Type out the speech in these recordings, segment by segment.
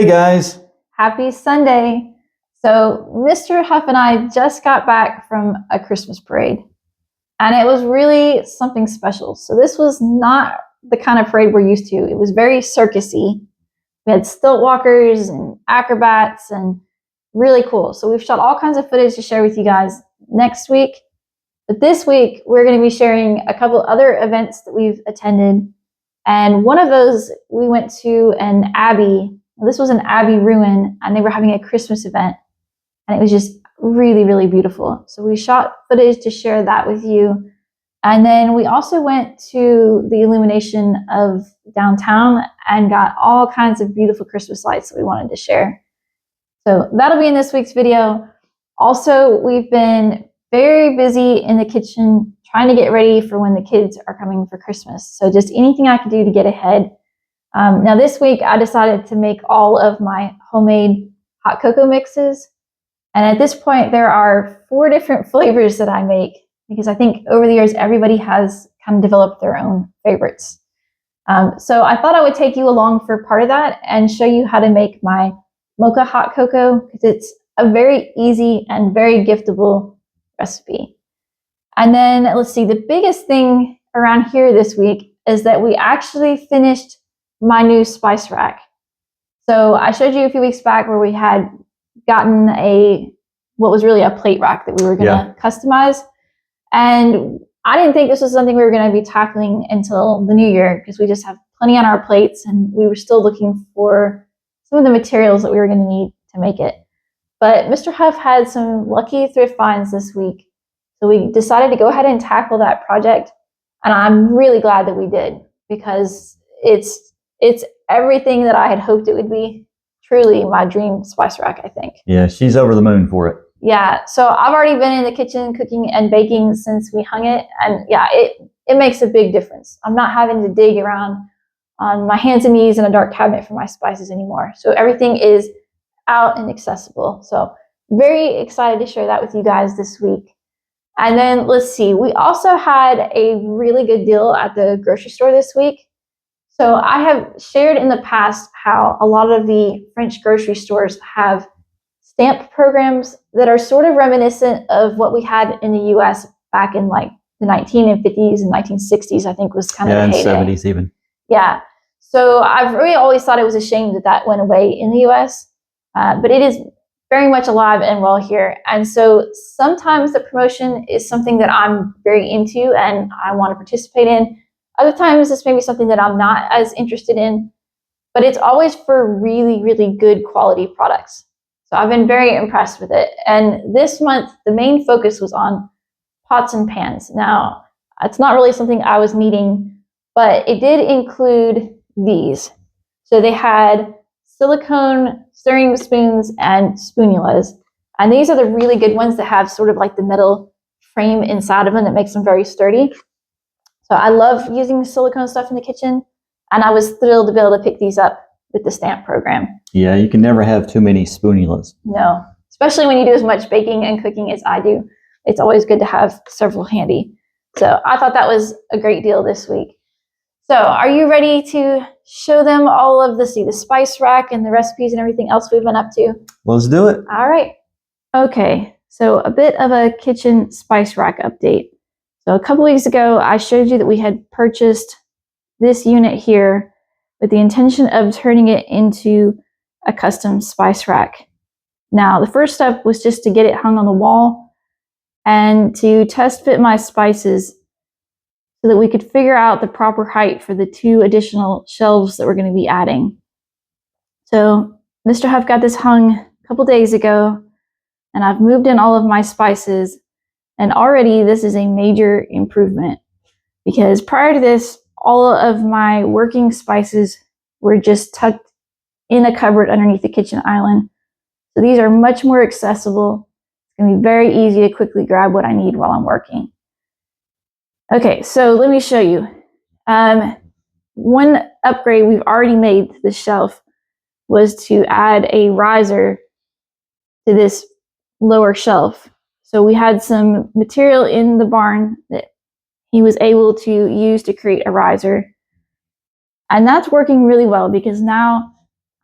Hey guys. Happy Sunday. So Mr. Huff and I just got back from a Christmas parade, and it was really something special. So this was not the kind of parade we're used to. It was very circusy. We had stilt walkers and acrobats and really cool. So we've shot all kinds of footage to share with you guys next week. But this week, we're going to be sharing a couple other events that we've attended. And one of those, we went to an Abbey. This was an Abbey ruin, and they were having a Christmas event. And it was just really, really beautiful. So we shot footage to share that with you. And then we also went to the illumination of downtown and got all kinds of beautiful Christmas lights that we wanted to share. So that'll be in this week's video. Also, we've been very busy in the kitchen trying to get ready for when the kids are coming for Christmas. So just anything I could do to get ahead. Now this week I decided to make all of my homemade hot cocoa mixes. And at this point there are 4 different flavors that I make because I think over the years everybody has kind of developed their own favorites. So I thought I would take you along for part of that and show you how to make my mocha hot cocoa because it's a very easy and very giftable recipe. And then let's see, the biggest thing around here this week is that we actually finished my new spice rack. So I showed you a few weeks back where we had gotten what was really a plate rack that we were going to customize. And I didn't think this was something we were going to be tackling until the new year because we just have plenty on our plates and we were still looking for some of the materials that we were going to need to make it. But Mr. Huff had some lucky thrift finds this week. So we decided to go ahead and tackle that project. And I'm really glad that we did because it's everything that I had hoped it would be. Truly my dream spice rack, I think. Yeah, she's over the moon for it. Yeah, so I've already been in the kitchen cooking and baking since we hung it. And yeah, it makes a big difference. I'm not having to dig around on my hands and knees in a dark cabinet for my spices anymore. So everything is out and accessible. So very excited to share that with you guys this week. And then let's see, we also had a really good deal at the grocery store this week. So I have shared in the past how a lot of the French grocery stores have stamp programs that are sort of reminiscent of what we had in the US back in like the 1950s and 1960s, I think was kind of the heyday. And 70s even. Yeah. So I've really always thought it was a shame that that went away in the US, but it is very much alive and well here. And so sometimes the promotion is something that I'm very into and I want to participate in. Other times this may be something that I'm not as interested in, but it's always for really, really good quality products. So I've been very impressed with it. And this month, the main focus was on pots and pans. Now, it's not really something I was needing, but it did include these. So they had silicone stirring spoons and spatulas. And these are the really good ones that have sort of like the metal frame inside of them that makes them very sturdy. So I love using silicone stuff in the kitchen, and I was thrilled to be able to pick these up with the stamp program. Yeah, you can never have too many spatulas. No, especially when you do as much baking and cooking as I do. It's always good to have several handy. So I thought that was a great deal this week. So are you ready to show them all of the spice rack and the recipes and everything else we've been up to? Let's do it. All right. Okay, so a bit of a kitchen spice rack update. So a couple weeks ago, I showed you that we had purchased this unit here with the intention of turning it into a custom spice rack. Now, the first step was just to get it hung on the wall and to test fit my spices so that we could figure out the proper height for the 2 additional shelves that we're going to be adding. So Mr. Huff got this hung a couple days ago, and I've moved in all of my spices. And already this is a major improvement because prior to this, all of my working spices were just tucked in a cupboard underneath the kitchen island. So these are much more accessible. It's going to be very easy to quickly grab what I need while I'm working. Okay, so let me show you. One upgrade we've already made to the shelf was to add a riser to this lower shelf. So we had some material in the barn that he was able to use to create a riser. And that's working really well because now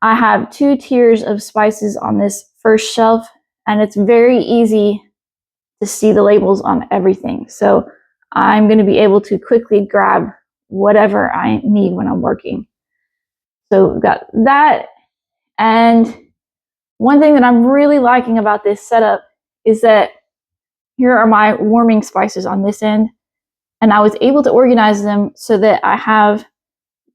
I have 2 tiers of spices on this first shelf, and it's very easy to see the labels on everything. So I'm going to be able to quickly grab whatever I need when I'm working. So we've got that. And one thing that I'm really liking about this setup is that here are my warming spices on this end. And I was able to organize them so that I have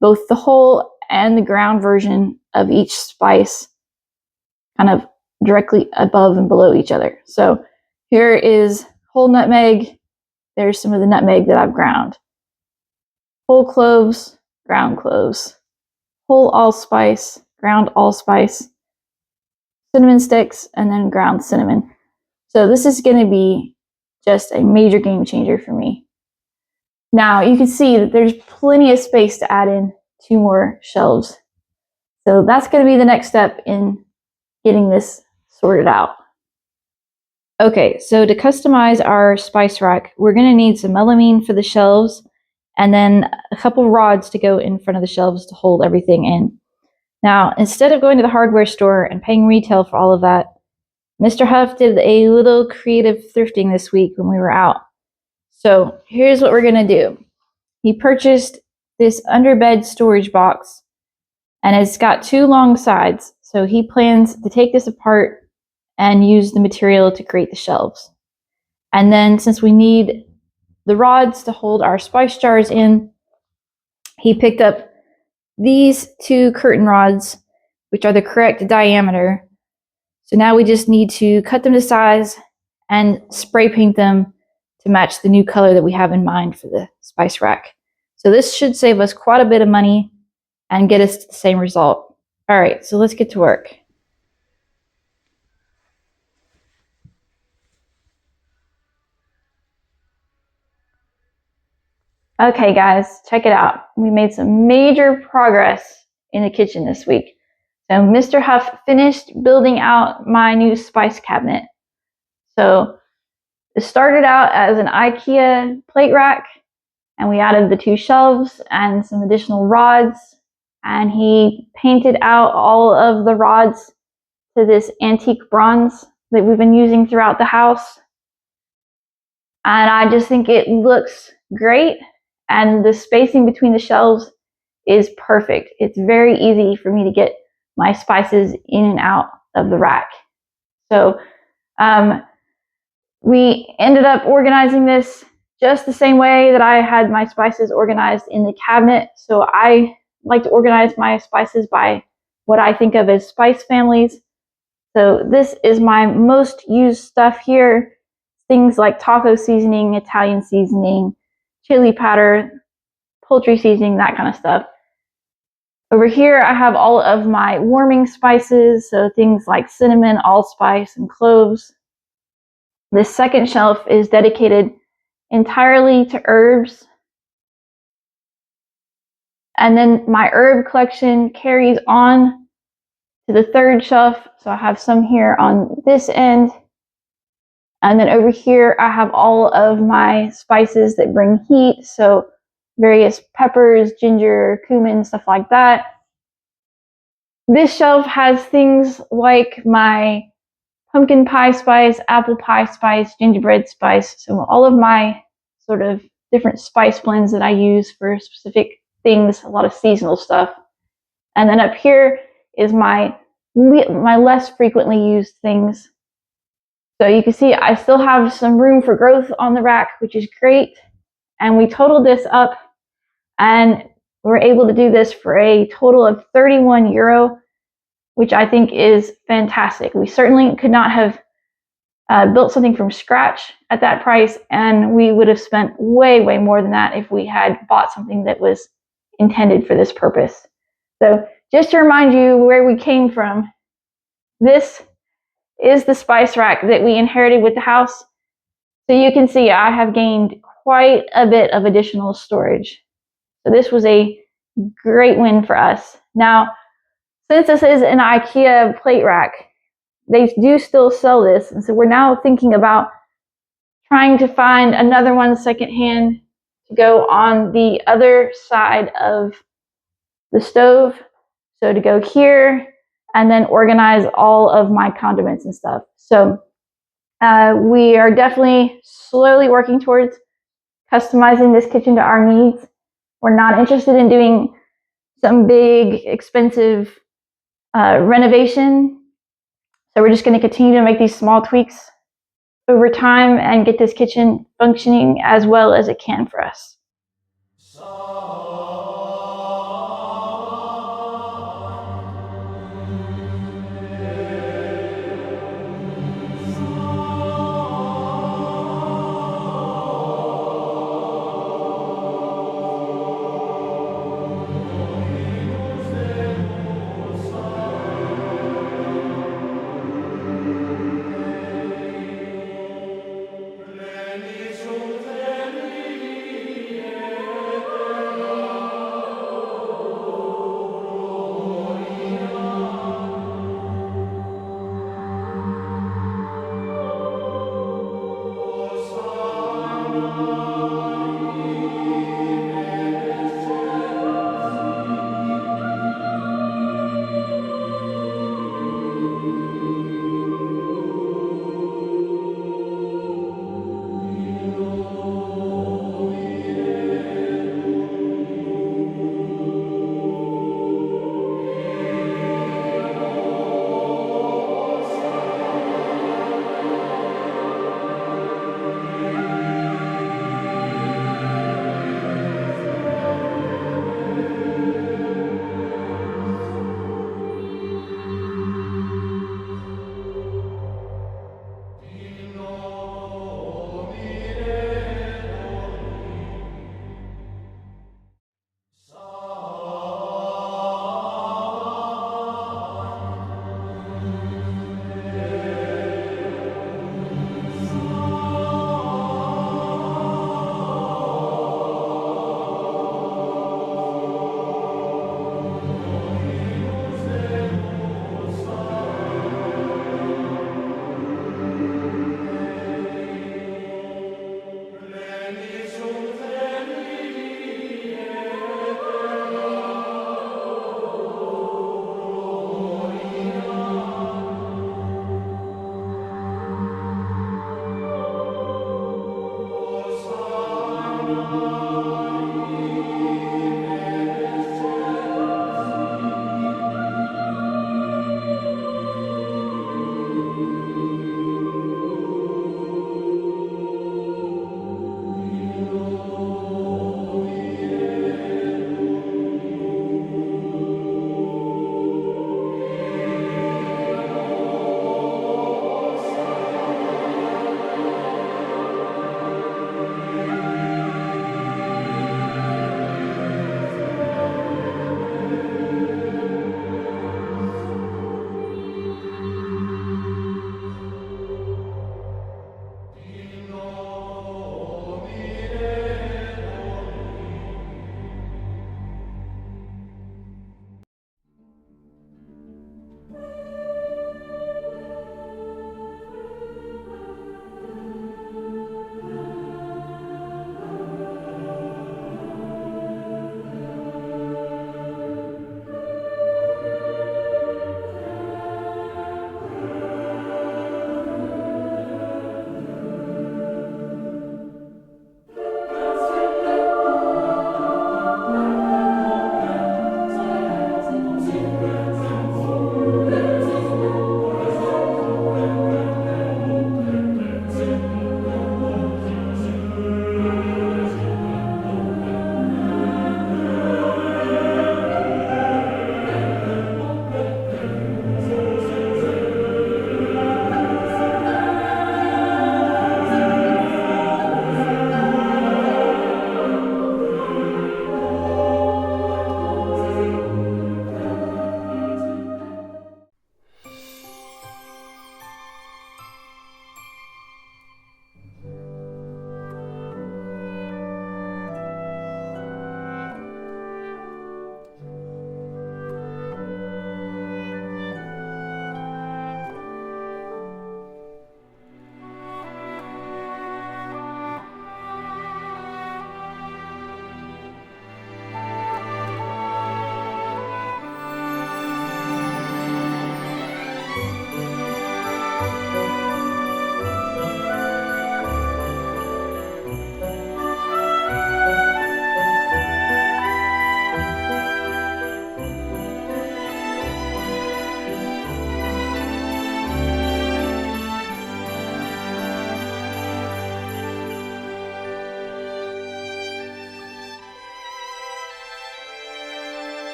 both the whole and the ground version of each spice kind of directly above and below each other. So here is whole nutmeg. There's some of the nutmeg that I've ground. Whole cloves, ground cloves. Whole allspice, ground allspice. Cinnamon sticks, and then ground cinnamon. So this is going to be just a major game changer for me. Now you can see that there's plenty of space to add in 2 more shelves. So that's going to be the next step in getting this sorted out. Okay, so to customize our spice rack, we're going to need some melamine for the shelves and then a couple rods to go in front of the shelves to hold everything in. Now, instead of going to the hardware store and paying retail for all of that, Mr. Huff did a little creative thrifting this week when we were out. So here's what we're going to do. He purchased this underbed storage box, and it's got 2 long sides. So he plans to take this apart and use the material to create the shelves. And then since we need the rods to hold our spice jars in, he picked up these 2 curtain rods, which are the correct diameter. So now we just need to cut them to size and spray paint them to match the new color that we have in mind for the spice rack. So this should save us quite a bit of money and get us to the same result. All right, so let's get to work. Okay guys, check it out. We made some major progress in the kitchen this week. So Mr. Huff finished building out my new spice cabinet. So it started out as an IKEA plate rack, and we added the 2 shelves and some additional rods, and he painted out all of the rods to this antique bronze that we've been using throughout the house. And I just think it looks great, and the spacing between the shelves is perfect. It's very easy for me to get my spices in and out of the rack. So we ended up organizing this just the same way that I had my spices organized in the cabinet. So I like to organize my spices by what I think of as spice families. So this is my most used stuff here. Things like taco seasoning, Italian seasoning, chili powder, poultry seasoning, that kind of stuff. Over here, I have all of my warming spices, so things like cinnamon, allspice, and cloves. This second shelf is dedicated entirely to herbs. And then my herb collection carries on to the third shelf. So I have some here on this end. And then over here, I have all of my spices that bring heat. So various peppers, ginger, cumin, stuff like that. This shelf has things like my pumpkin pie spice, apple pie spice, gingerbread spice. So all of my sort of different spice blends that I use for specific things, a lot of seasonal stuff. And then up here is my less frequently used things. So you can see I still have some room for growth on the rack, which is great. And we totaled this up, and we're able to do this for a total of €31, which I think is fantastic. We certainly could not have built something from scratch at that price, and we would have spent way, way more than that if we had bought something that was intended for this purpose. So just to remind you where we came from, this is the spice rack that we inherited with the house. So you can see I have gained quite a bit of additional storage. So this was a great win for us. Now, since this is an IKEA plate rack, they do still sell this. And so we're now thinking about trying to find another one secondhand to go on the other side of the stove So to go here and then organize all of my condiments and stuff. So we are definitely slowly working towards customizing this kitchen to our needs. We're not interested in doing some big, expensive renovation. So we're just going to continue to make these small tweaks over time and get this kitchen functioning as well as it can for us.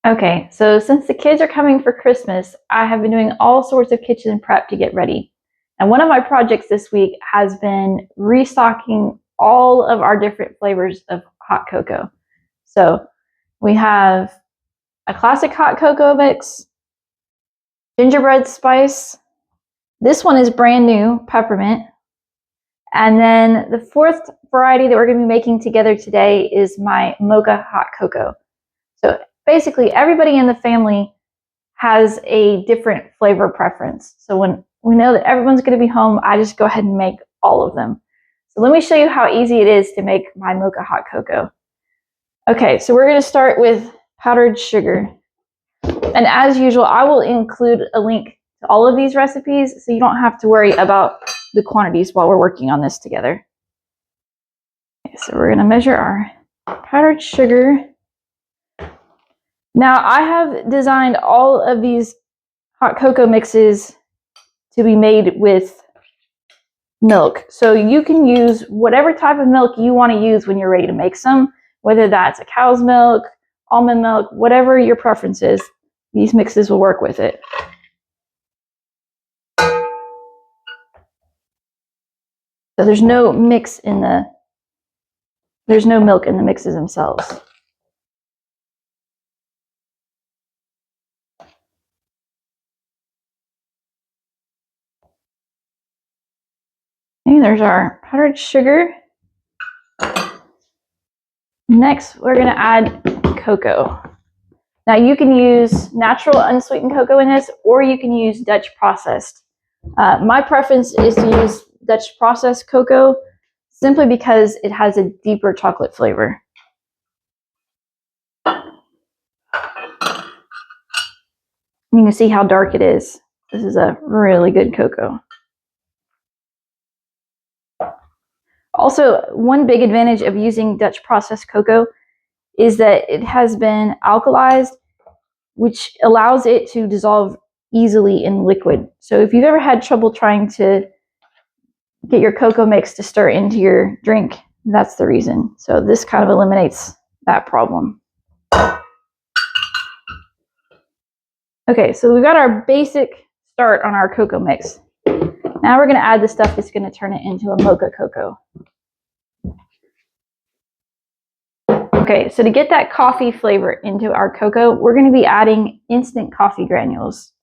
Okay, so since the kids are coming for Christmas, I have been doing all sorts of kitchen prep to get ready. And one of my projects this week has been restocking all of our different flavors of hot cocoa. So we have a classic hot cocoa mix, gingerbread spice. This one is brand new, peppermint. And then the fourth variety that we're going to be making together today is my mocha hot cocoa. So basically, everybody in the family has a different flavor preference. So when we know that everyone's going to be home, I just go ahead and make all of them. So let me show you how easy it is to make my mocha hot cocoa. Okay, so we're going to start with powdered sugar. And as usual, I will include a link to all of these recipes so you don't have to worry about the quantities while we're working on this together. Okay, so we're going to measure our powdered sugar. Now, I have designed all of these hot cocoa mixes to be made with milk. So you can use whatever type of milk you want to use when you're ready to make some, whether that's a cow's milk, almond milk, whatever your preference is, these mixes will work with it. So there's no milk in the mixes themselves. Okay, there's our powdered sugar. Next, we're going to add cocoa. Now, you can use natural unsweetened cocoa in this, or you can use Dutch processed. My preference is to use Dutch processed cocoa simply because it has a deeper chocolate flavor. You can see how dark it is. This is a really good cocoa. Also, one big advantage of using Dutch processed cocoa is that it has been alkalized, which allows it to dissolve easily in liquid. So if you've ever had trouble trying to get your cocoa mix to stir into your drink, that's the reason. So this kind of eliminates that problem. Okay, so we've got our basic start on our cocoa mix. Now we're going to add the stuff that's going to turn it into a mocha cocoa. Okay, so to get that coffee flavor into our cocoa, we're going to be adding instant coffee granules.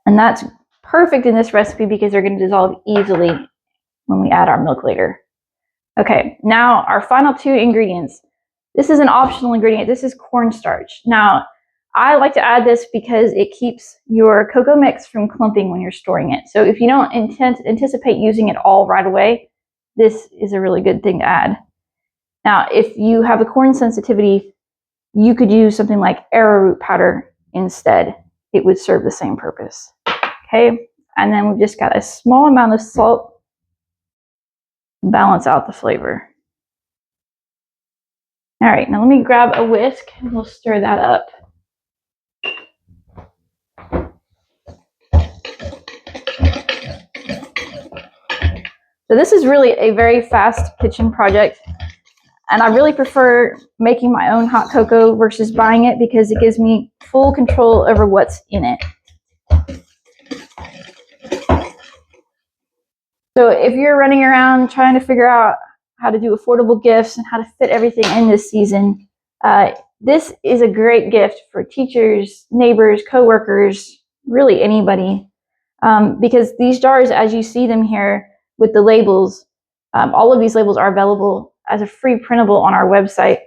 And that's perfect in this recipe because they're going to dissolve easily when we add our milk later. Okay, now our final two ingredients. This is an optional ingredient. This is cornstarch. Now, I like to add this because it keeps your cocoa mix from clumping when you're storing it. So if you don't anticipate using it all right away, this is a really good thing to add. Now, if you have a corn sensitivity, you could use something like arrowroot powder instead. It would serve the same purpose. Okay, and then we've just got a small amount of salt to balance out the flavor. All right, now let me grab a whisk and we'll stir that up. So this is really a very fast kitchen project. And I really prefer making my own hot cocoa versus buying it because it gives me full control over what's in it. So if you're running around trying to figure out how to do affordable gifts and how to fit everything in this season, this is a great gift for teachers, neighbors, coworkers, really anybody. Because these jars, as you see them here with the labels, all of these labels are available as a free printable on our website.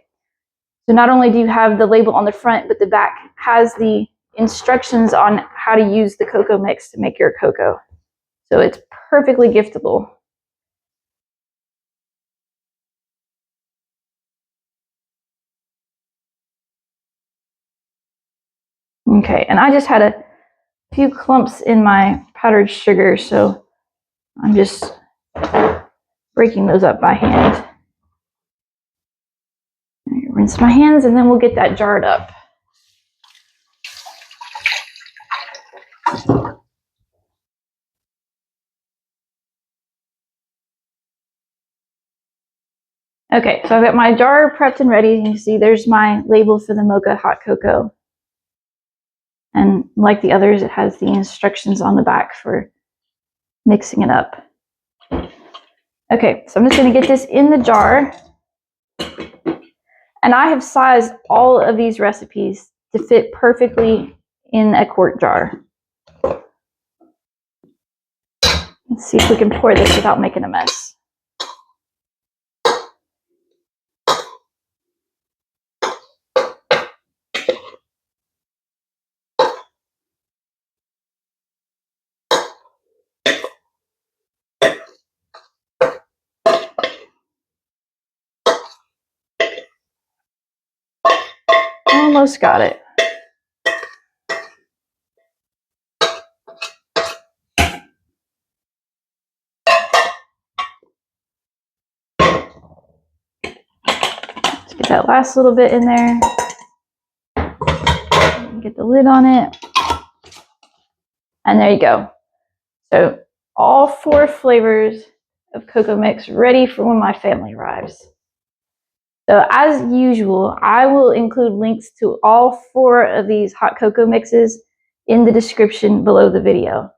So not only do you have the label on the front, but the back has the instructions on how to use the cocoa mix to make your cocoa. So it's perfectly giftable. Okay, and I just had a few clumps in my powdered sugar, so I'm just breaking those up by hand. Rinse my hands and then we'll get that jarred up. Okay, so I've got my jar prepped and ready. You can see there's my label for the mocha hot cocoa. And like the others, it has the instructions on the back for mixing it up. Okay, so I'm just going to get this in the jar. And I have sized all of these recipes to fit perfectly in a quart jar. Let's see if we can pour this without making a mess. Almost got it. Let's get that last little bit in there. Get the lid on it. And there you go. So all 4 flavors of cocoa mix ready for when my family arrives. So as usual, I will include links to all 4 of these hot cocoa mixes in the description below the video.